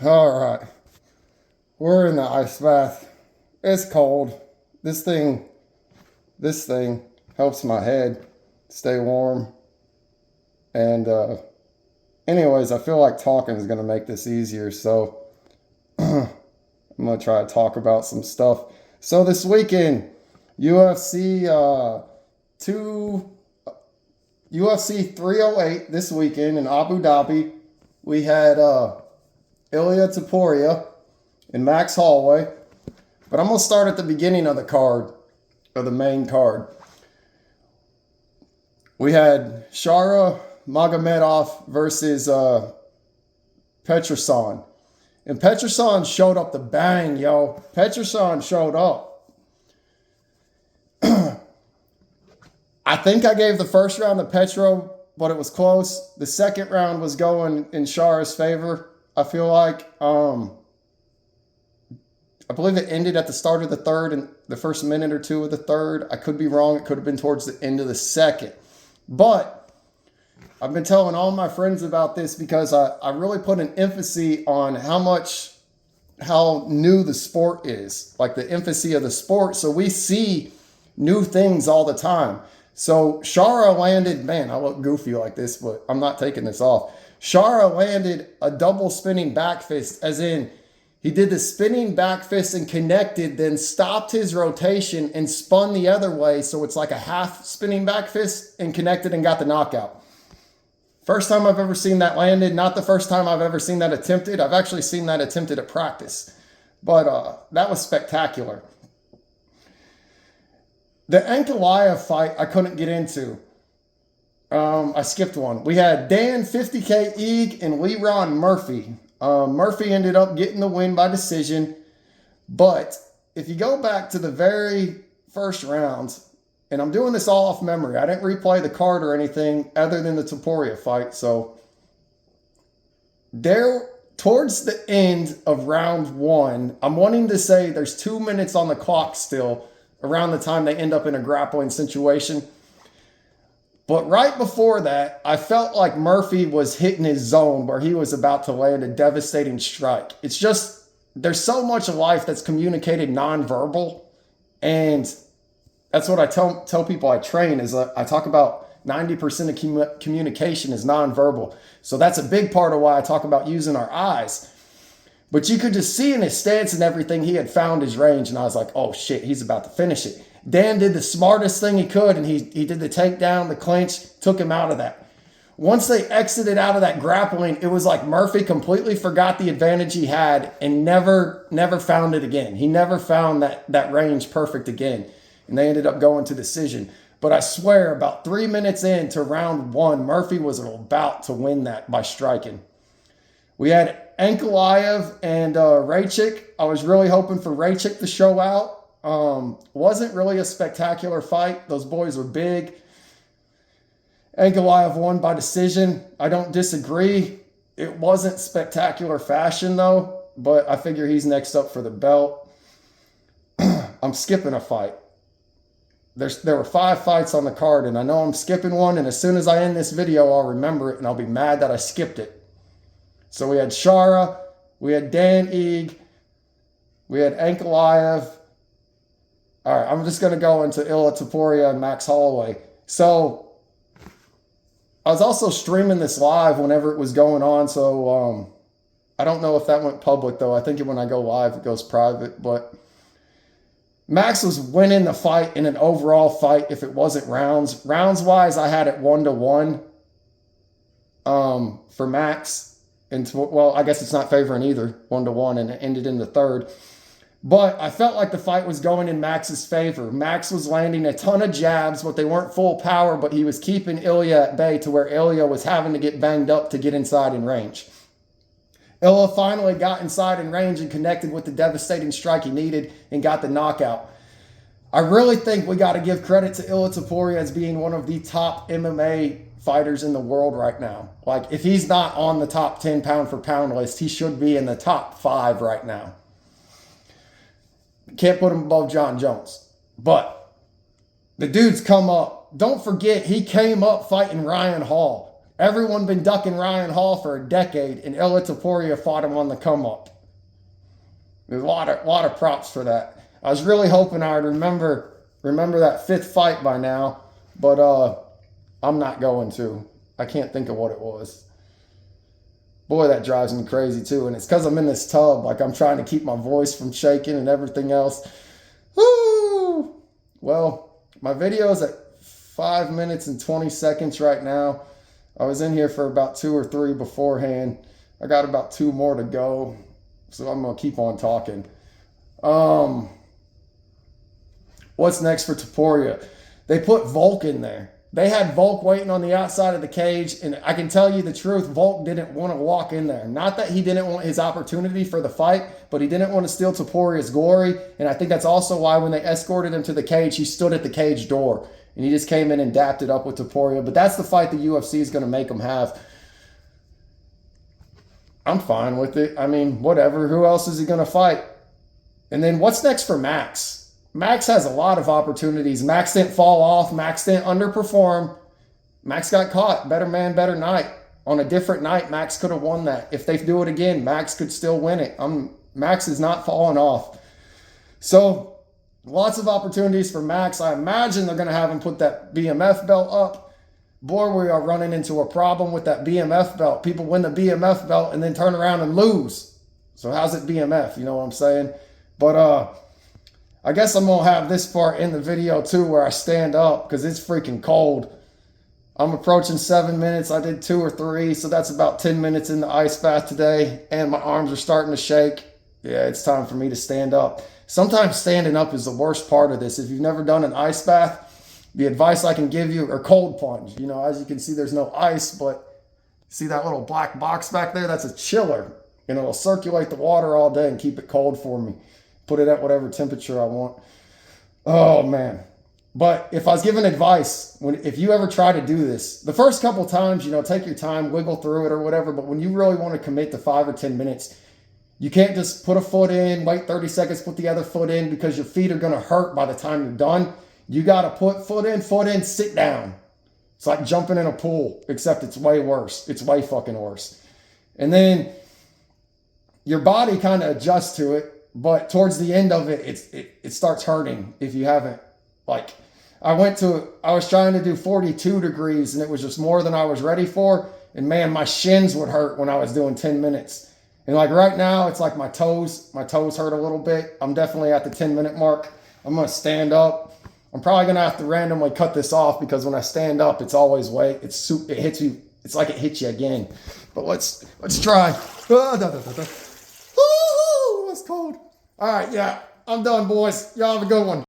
All right, we're in the ice bath. It's cold. This thing, this thing helps my head stay warm. And anyways, I feel like talking is gonna make this easier. So I'm gonna try to talk about some stuff. So this weekend, UFC two UFC 308 this weekend in Abu Dhabi. We had Ilya Taporia and Max Holloway. But I'm going to start at the beginning of the card, of the main card. We had Shara Magomedov versus Petroson. And Petroson showed up to bang, yo. Petroson showed up. I think I gave the first round to Petro, but it was close. The second round was going in Shara's favor, I feel like. I believe it ended at the start of the third and the first minute or two of the third. I could be wrong. It could have been towards the end of the second. But I've been telling all my friends about this because I really put an emphasis on how new the sport is, like the emphasis of the sport. So we see new things all the time. So Shara landed, man, I look goofy like this, but I'm not taking this off. Shara landed a double spinning back fist, as in he did the spinning back fist and connected, then stopped his rotation and spun the other way. So it's like a half spinning back fist and connected and got the knockout. First time I've ever seen that landed. Not the first time I've ever seen that attempted. I've actually seen that attempted at practice. But that was spectacular. The Ankalaev fight I couldn't get into. I skipped one. We had Dan 50K Eag and Leron Murphy. Murphy ended up getting the win by decision. But if you go back to the very first rounds, and I'm doing this all off memory. I didn't replay the card or anything other than the Topuria fight. So there, towards the end of round one, I'm wanting to say there's 2 minutes on the clock still around the time they end up in a grappling situation. But right before that, I felt like Murphy was hitting his zone where he was about to land a devastating strike. It's just, there's so much of life that's communicated nonverbal. And that's what I tell people I train is I talk about 90% of communication is nonverbal. So that's a big part of why I talk about using our eyes. But you could just see in his stance and everything, he had found his range. And I was like, oh shit, he's about to finish it. Dan did the smartest thing he could, and he did the takedown, the clinch, took him out of that. Once they exited out of that grappling, it was like Murphy completely forgot the advantage he had and never found it again. He never found that range perfect again. And they ended up going to decision. But I swear, about 3 minutes into round one, Murphy was about to win that by striking. We had Ankalaev and Raychik. I was really hoping for Raychik to show out. Wasn't really a spectacular fight. Those boys were big. Ankalaev won by decision. I don't disagree. It wasn't spectacular fashion though, but I figure he's next up for the belt. I'm skipping a fight. There were 5 fights on the card, and I know I'm skipping one, and as soon as I end this video, I'll remember it, and I'll be mad that I skipped it. So we had Shara, we had Dan Eag, we had Ankalaev. All right, I'm just going to go into Ilya Taporia and Max Holloway. So I was also streaming this live whenever it was going on, so I don't know if that went public, though. I think when I go live, it goes private, but Max was winning the fight in an overall fight if it wasn't rounds. Rounds-wise, I had it 1-1 for Max. And well, I guess it's not favoring either, 1-1, and it ended in the third. But I felt like the fight was going in Max's favor. Max was landing a ton of jabs, but they weren't full power, but he was keeping Ilya at bay to where Ilya was having to get banged up to get inside in range. Ilya finally got inside in range and connected with the devastating strike he needed and got the knockout. I really think we got to give credit to Ilya Taporia as being one of the top MMA fighters in the world right now. Like, if he's not on the top 10 pound for pound list, he should be in the top 5 right now. Can't put him above John Jones. But the dude's come up. Don't forget, he came up fighting Ryan Hall. Everyone been ducking Ryan Hall for a decade, and Illa Topuria fought him on the come up. There's a lot of props for that. I was really hoping I would remember that 5th fight by now, but I'm not going to. I can't think of what it was. Boy, that drives me crazy too, and it's because I'm in this tub. Like, I'm trying to keep my voice from shaking and everything else. Woo! Well, my video is at 5 minutes and 20 seconds right now. I was in here for about 2 or 3 beforehand. I got about 2 more to go, so I'm going to keep on talking. What's next for Topuria? They put Volk in there. They had Volk waiting on the outside of the cage, and I can tell you the truth, Volk didn't want to walk in there. Not that he didn't want his opportunity for the fight, but he didn't want to steal Topuria's glory, and I think that's also why when they escorted him to the cage, he stood at the cage door, and he just came in and dapped it up with Topuria. But that's the fight the UFC is going to make him have. I'm fine with it. I mean, whatever. Who else is he going to fight? And then what's next for Max? Max has a lot of opportunities. Max didn't fall off. Max didn't underperform. Max got caught. Better man, better night. On a different night, Max could have won that. If they do it again, Max could still win it. Max is not falling off. So, lots of opportunities for Max. I imagine they're going to have him put that BMF belt up. Boy, we are running into a problem with that BMF belt. People win the BMF belt and then turn around and lose. So how's it BMF? You know what I'm saying? But I guess I'm going to have this part in the video too where I stand up because it's freaking cold. I'm approaching 7 minutes. I did 2 or 3, so that's about 10 minutes in the ice bath today, and my arms are starting to shake. Yeah, it's time for me to stand up. Sometimes standing up is the worst part of this. If you've never done an ice bath, the advice I can give you, or cold plunge. You know, as you can see, there's no ice, but see that little black box back there? That's a chiller, and it'll circulate the water all day and keep it cold for me. Put it at whatever temperature I want. Oh, man. But if I was given advice, if you ever try to do this, the first couple times, you know, take your time, wiggle through it or whatever. But when you really want to commit to 5 or 10 minutes, you can't just put a foot in, wait 30 seconds, put the other foot in because your feet are going to hurt by the time you're done. You got to put foot in, sit down. It's like jumping in a pool, except it's way worse. It's way fucking worse. And then your body kind of adjusts to it. But towards the end of it, it starts hurting if you haven't. Like, I was trying to do 42 degrees and it was just more than I was ready for. And man, my shins would hurt when I was doing 10 minutes. And like right now, it's like my toes hurt a little bit. I'm definitely at the 10-minute mark. I'm going to stand up. I'm probably going to have to randomly cut this off because when I stand up, it's always weight. It hits you. It's like it hits you again. But let's try. It's cold. All right, yeah, I'm done, boys. Y'all have a good one.